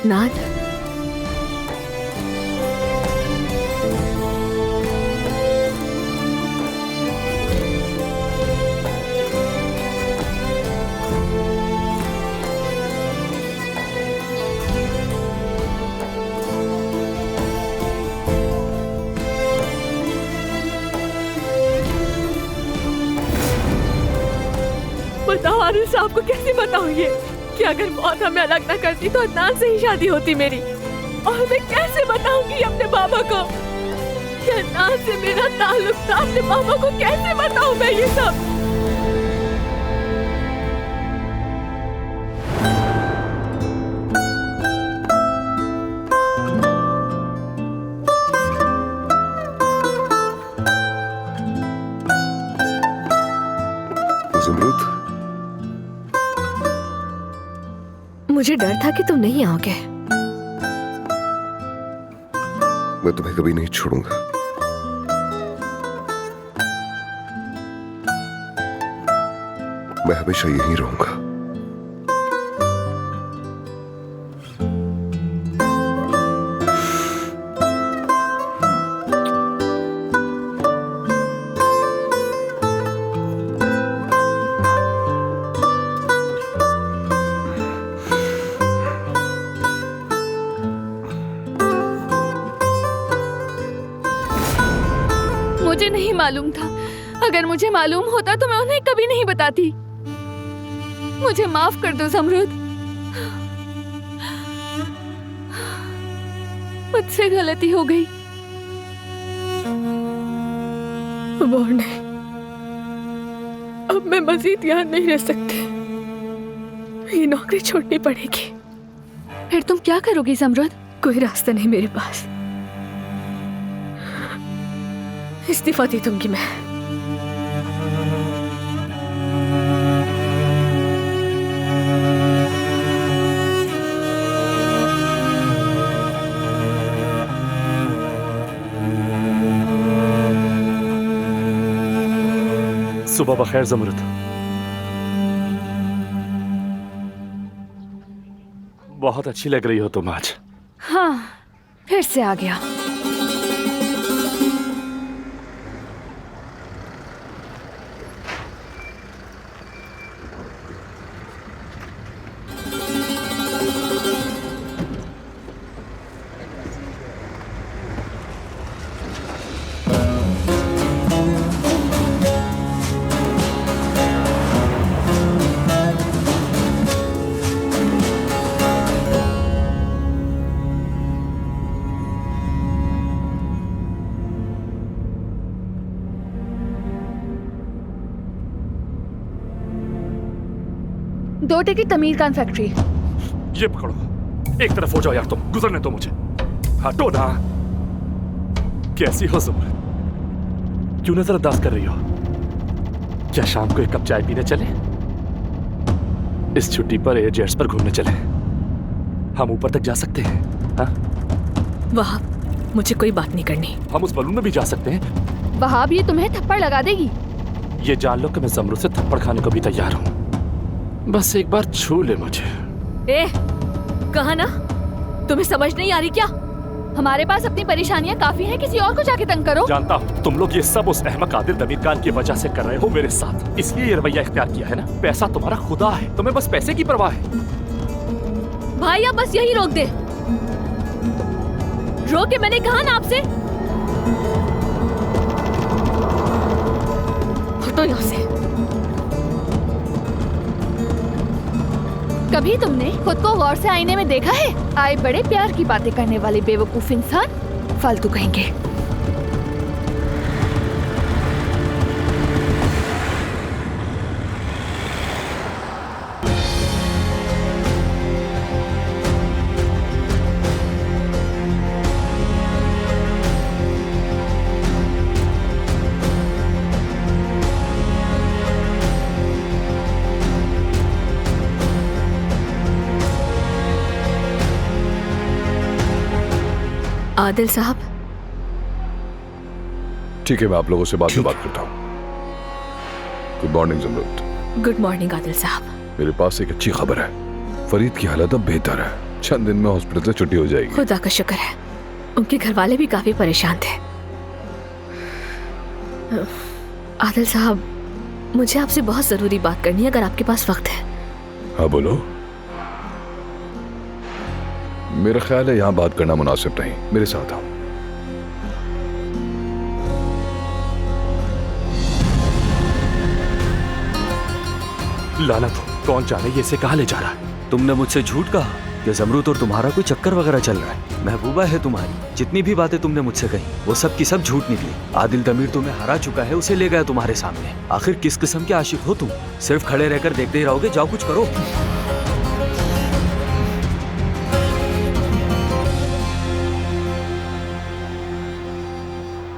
नाथ, बताओ आदिल साहब को कैसे बताऊं ये कि अगर मौत हमें अलग ना करती तो अदनान से ही शादी होती मेरी। और मैं कैसे बताऊंगी अपने बाबा को कि अदनान से मेरा ताल्लुक था। अपने बाबा को कैसे बताऊं मैं ये सब? ज़मरुद, मुझे डर था कि तुम नहीं आओगे। मैं तुम्हें कभी नहीं छोड़ूंगा। मैं हमेशा यहीं रहूंगा। मुझे नहीं मालूम था। अगर मुझे मालूम होता तो मैं उन्हें कभी नहीं बताती। मुझे माफ कर दो ज़मरुद। मुझसे गलती हो गई। अब और नहीं, अब मैं मजीद यहाँ नहीं रह सकती। ये नौकरी छोड़नी पड़ेगी। फिर तुम क्या करोगी ज़मरुद? कोई रास्ता नहीं मेरे पास। इस्तीफा दी दूंगी मैं। सुबह बखैर ज़मरुद। बहुत अच्छी लग रही हो तुम आज। हाँ, फिर से आ गया। दो टिकट तमीर खान फैक्ट्री। ये पकड़ो, एक तरफ हो जाओ यार, तुम गुजरने दो मुझे। हटो ना। कैसी हो ज़मरुद? क्यों नजरअंदाज कर रही हो? क्या शाम को एक कप चाय पीने चले? इस छुट्टी पर एयर जेट्स पर घूमने चले? हम ऊपर तक जा सकते हैं। हाँ? वहाँ मुझे कोई बात नहीं करनी। हम उस बलून में भी जा सकते हैं। वहाँ भी तुम्हें थप्पड़ लगा देगी। ये जान लो कि मैं ज़मरुद से थप्पड़ खाने को भी तैयार हूँ। बस एक बार छू ले मुझे। कहा ना, तुम्हें समझ नहीं आ रही क्या? हमारे पास अपनी परेशानियां काफी हैं, किसी और को जाके तंग करो। जानता हूँ तुम लोग ये सब उस अहमक आदिल तमीर खान की वजह से कर रहे हो मेरे साथ, इसलिए ये रवैया इख्तियार किया है ना। पैसा तुम्हारा खुदा है, तुम्हें बस पैसे की परवाह है। भाई अब बस यही रोक दे। रोक के मैंने कहा ना आपसे। हटो यहाँ से। कभी तुमने खुद को गौर से आईने में देखा है? आए बड़े प्यार की बातें करने वाले बेवकूफ इंसान, फालतू कहेंगे। आदिल साहब। ठीक है, मैं आप लोगों से बाद में बात करता हूँ। Good morning Zamarud. Good morning Adil साहब। मेरे पास एक अच्छी खबर है। फरीद की हालत अब बेहतर है। चंद दिन में हॉस्पिटल से छुट्टी हो जाएगी। खुदा का शुक्र है, उनके घर वाले भी काफी परेशान थे। आदिल साहब, मुझे आपसे बहुत जरूरी बात करनी है, अगर आपके पास वक्त है। हाँ बोलो। मेरा ख्याल है यहाँ बात करना मुनासिब नहीं, मेरे साथ आओ। लानत हो, कौन जाने ये इसे कहाँ ले जा रहा है। तुमने मुझसे झूठ कहा कि ज़मरूद और तुम्हारा कोई चक्कर वगैरह चल रहा है। महबूबा है तुम्हारी, जितनी भी बातें तुमने मुझसे कही वो सब की सब झूठ निकली। आदिल तमीर तुम्हें हरा चुका है, उसे ले गया तुम्हारे सामने। आखिर किस किस्म के आशिक हो तुम? सिर्फ खड़े रहकर देखते ही रहोगे? जाओ कुछ करो।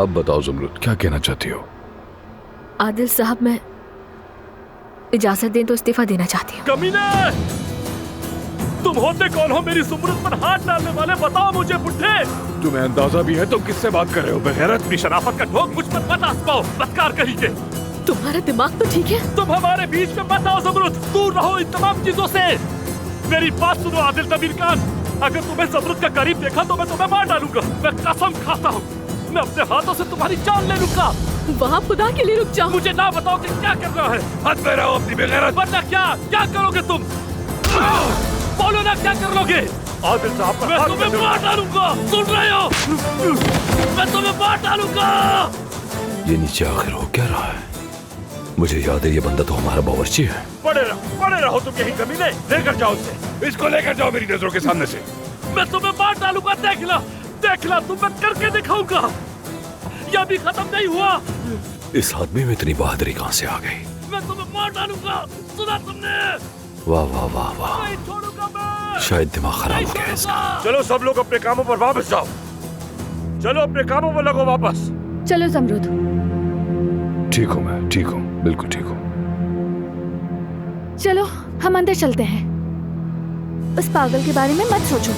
अब बताओ ज़मरूद, क्या कहना चाहती हो? आदिल साहब, मैं इजाजत दें तो इस्तीफा देना चाहती हूँ। कमीने! तुम होते कौन हो मेरी ज़मरूद पर हाथ डालने वाले? बताओ मुझे बुड्ढे। तुम्हें अंदाजा भी है तुम किससे बात कर रहे हो? बेगैरत! अपनी शराफत का ठोक मुझ पर मत आजमाओ, बदकार कहीं के। तुम्हारा दिमाग तो ठीक है? तुम हमारे बीच में मत आओ ज़मरूद, दूर रहो इन तमाम चीजों से। मेरी बात सुनो आदिल तमीर खान, अगर तुम्हें ज़मरूद का करीब देखा तो मैं तुम्हें मार डालूंगा। मैं कसम खाता हूँ, मैं अपने हाथों से तुम्हारी जान ले लूंगा। वहाँ खुदा के लिए रुक जाओ। मुझे ना बताओ कि क्या करना है। हद में रहो अपनी बेगैरत। वरना क्या करोगे तुम? बोलो ना, क्या कर लोगे? आदिल साहब, मैं तुम्हें मार डालूंगा। सुन रहे हो? मैं तुम्हें मार डालूंगा। ये नीचे आखिर हो क्या रहा है? मुझे याद है ये बंदा तो हमारा बावर्ची है। पड़े रहो तुम यहीं कमीने। लेकर जाओ उसे, इसको लेकर जाओ मेरी नजरों के सामने से। मैं तुम्हें मार डालूंगा, देख ला तुम, मैं करके दिखाऊंगा। यह भी खत्म नहीं हुआ। इस आदमी में इतनी बहादुरी कहाँ से आ गई? मैं तुम्हें मार डालूंगा, सुना तुमने? वाह वाह वाह वाह, नहीं छोड़ूंगा मैं। शायद दिमाग खराब हो गया है इसका। चलो सब लोग अपने कामों पर वापस जाओ। चलो अपने कामों पर लगो वापस। चलो ज़मरूद। ठीक हूँ मैं, ठीक हूँ, बिल्कुल ठीक हूँ। चलो हम अंदर चलते हैं। उस पागल के बारे में मत सोचो।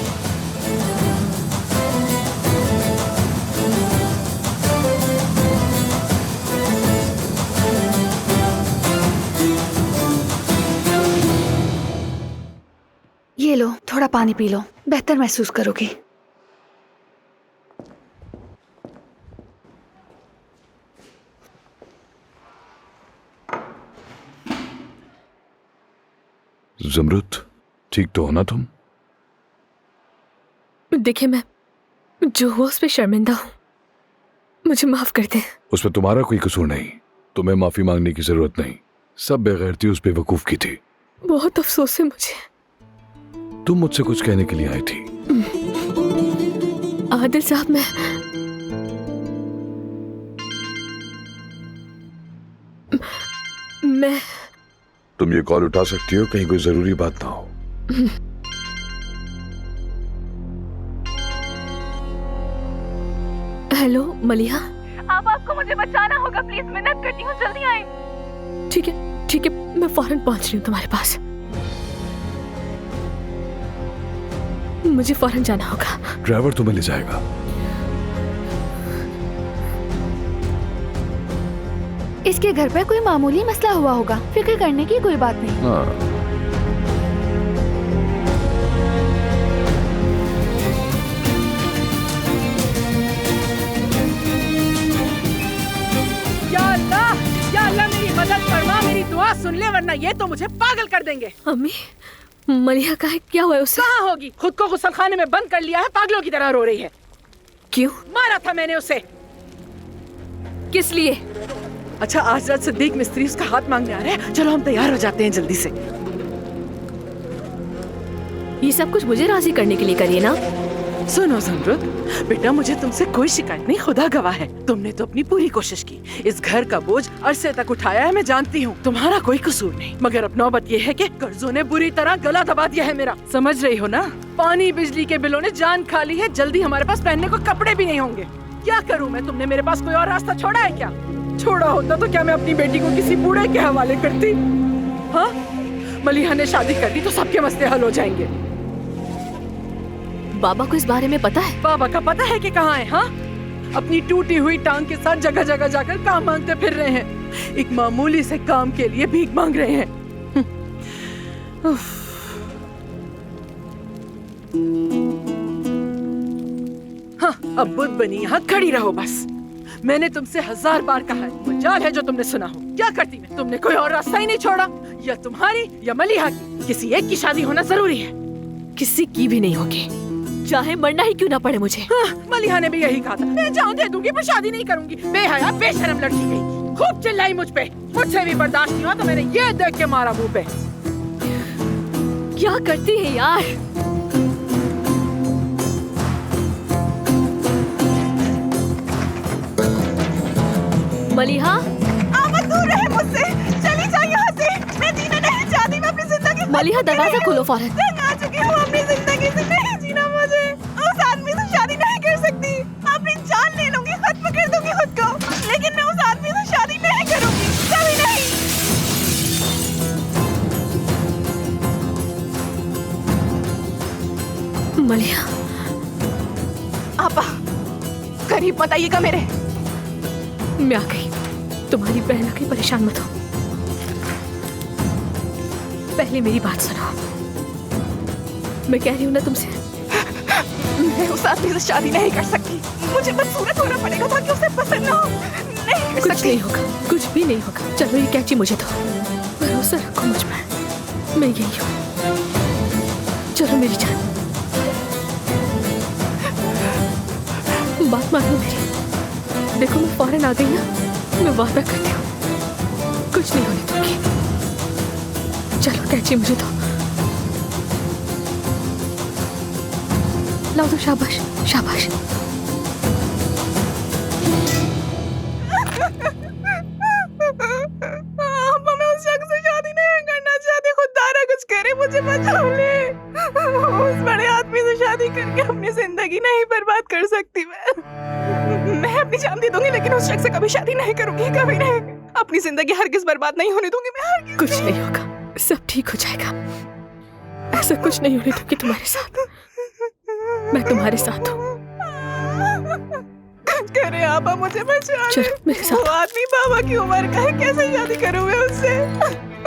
ये लो, थोड़ा पानी पी लो, बेहतर महसूस करोगे। ज़मरूद, ठीक तो हो ना तुम? देखिए, मैं जो हुआ उस पर शर्मिंदा हूँ, मुझे माफ कर दे। उसमें तुम्हारा कोई कसूर नहीं, तुम्हें माफी मांगने की जरूरत नहीं। सब बेगैरती उस बेवकूफ की थी। बहुत अफसोस है मुझे। तुम मुझसे कुछ कहने के लिए आई थी। आदिल साहब, मैं तुम ये कॉल उठा सकती हो, कहीं कोई जरूरी बात ना हो। हेलो मलिहा। अब आपको मुझे बचाना होगा, प्लीज मिन्नत करती हूँ, जल्दी आए। ठीक है, मैं फौरन पहुंच रही हूँ तुम्हारे पास। मुझे फौरन जाना होगा। ड्राइवर तुम्हें ले जाएगा। इसके घर पर कोई मामूली मसला हुआ होगा, फिक्र करने की कोई बात नहीं। हाँ। या अल्लाह मेरी मदद फरमा, मेरी दुआ सुन ले, वरना ये तो मुझे पागल कर देंगे। अम्मी, मलिहा का है, क्या हुआ है उसे? कहाँ होगी? खुद को गुस्लखाने में बंद कर लिया है, पागलों की तरह रो रही है। क्यों? मारा था मैंने उसे। किस लिए? अच्छा, आज रात सिद्दीक मिस्त्री उसका हाथ मांगने आ रहे हैं। चलो हम तैयार हो जाते हैं जल्दी से। ये सब कुछ मुझे राजी करने के लिए करिए ना। सुनो ज़मरूद, बेटा मुझे तुमसे कोई शिकायत नहीं, खुदा गवाह है। तुमने तो अपनी पूरी कोशिश की, इस घर का बोझ अरसे तक उठाया है, मैं जानती हूँ। तुम्हारा कोई कसूर नहीं, मगर अब नौबत ये है कि कर्जों ने बुरी तरह गला दबा दिया है मेरा। समझ रही हो ना? पानी बिजली के बिलों ने जान खा ली है। जल्दी हमारे पास पहनने को कपड़े भी नहीं होंगे। क्या करूँ मैं? तुमने मेरे पास कोई और रास्ता छोड़ा है क्या? छोड़ा होता तो क्या मैं अपनी बेटी को किसी बूढ़े के हवाले करती? हाँ, मलिहा ने शादी कर दी तो सबके मसले हल हो जाएंगे। बाबा को इस बारे में पता है? बाबा का पता है कि कहाँ है? हाँ, अपनी टूटी हुई टांग के साथ जगह जगह जाकर काम मांगते फिर रहे हैं। एक मामूली से काम के लिए भीख मांग रहे हैं। हाँ, अब बुद्ध बनी यहाँ खड़ी रहो बस। मैंने तुमसे 1000 बार कहा है, वो जाल है जो तुमने सुना हो। क्या करती मैं? तुमने कोई और रास्ता ही नहीं छोड़ा। या तुम्हारी या मलिहा की, किसी एक की शादी होना जरूरी है। किसी की भी नहीं होगी, चाहे मरना ही क्यों ना पड़े मुझे। हाँ, मलिहा ने भी यही कहा था, मैं जान दे दूंगी पर शादी नहीं करूंगी। बेहया बेशरम लड़की गई, खूब चिल्लाई मुझ पे। मुझसे भी बर्दाश्त नहीं हुआ तो मैंने ये देख के मारा मुंह पे। क्या करती है यार? मलिहा, आप दूर रहे मुझसे, चली जाओ यहाँ से। मैं जीना नहीं चाहती, मैं अपनी जिंदगी मलिहा दरवाजा खोलो फौरन। तंग आ चुकी हूँ अपनी जिंदगी से, नहीं जीना मुझे। उस आदमी से शादी नहीं कर सकती, अपनी जान ले लूंगी, खत्म कर दूंगी खुद को, लेकिन मैं उस आदमी से शादी नहीं करूंगी, कभी नहीं। मलिहा, आपा करीब मत आइएगा मेरे। मैं आ गई। तुम्हारी बहन आ गई, परेशान मत हो। पहले मेरी बात सुनो। मैं कह रही हूँ ना तुमसे, मैं उस आदमी से शादी नहीं कर सकती। मुझे बदसूरत होना पड़ेगा ताकि उसे पसंद ना हो। नहीं कर कुछ सकती। नहीं होगा, कुछ भी नहीं होगा। चलो ये कैची मुझे दो, भरोसा रखो मुझ पर, मैं यही हूँ। चलो मेरी जान, बात मानो मेरी। देखो मैं फौरन आ गई ना, मैं वादा करती हूँ कुछ नहीं होने दूंगी। चलो कैची मुझे दो, लाओ तो। शाबाश शाबाश। आपा मैं उस शख्स से शादी नहीं करना चाहती, खुदारा कुछ करे, मुझे बचा ले। उस बड़े आदमी से शादी करके अपनी जिंदगी नहीं बर्बाद कर सकती मैं अपनी जान दे दूंगी, लेकिन उस शख्स से कभी शादी नहीं करूंगी, कभी नहीं। अपनी जिंदगी हरगिज बर्बाद नहीं होने दूंगी मैं, हरगिज। कुछ नहीं होगा, सब ठीक हो जाएगा। ऐसा कुछ नहीं होने दूंगी तुम्हारे साथ, मैं तुम्हारे साथ हूँ। करे आपा, मुझे बचा ले। चलो मेरे साथ। वो आदमी बाबा की उम्र का है, कैसे शादी करूं मैं उससे?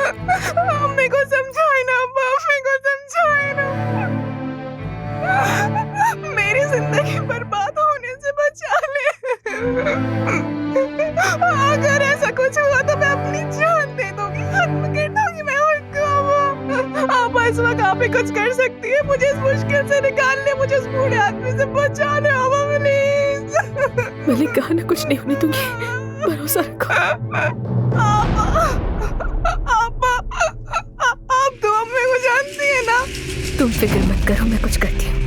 अम्मी को समझाए ना अब्बा, अम्मी को समझाए ना। मेरी जिंदगी बर्बाद होने से बचा ले। अगर ऐसा कुछ हुआ तो मैं अपनी जान दे दूंगी, खत्म कर दूंगी मैं उनको। आप इस वक्त आप ही कुछ कर सकती है, मुझे इस मुश्किल से निकाल ले, मुझे उस बूढ़े आदमी से बचा ले अब्बा प्लीज। मैंने कहा ना कुछ नहीं होने दूंगी, भरोसा रखो। आप तो अम्मी को जानती है ना। तुम फिक्र मत करो, मैं कुछ करती हूँ।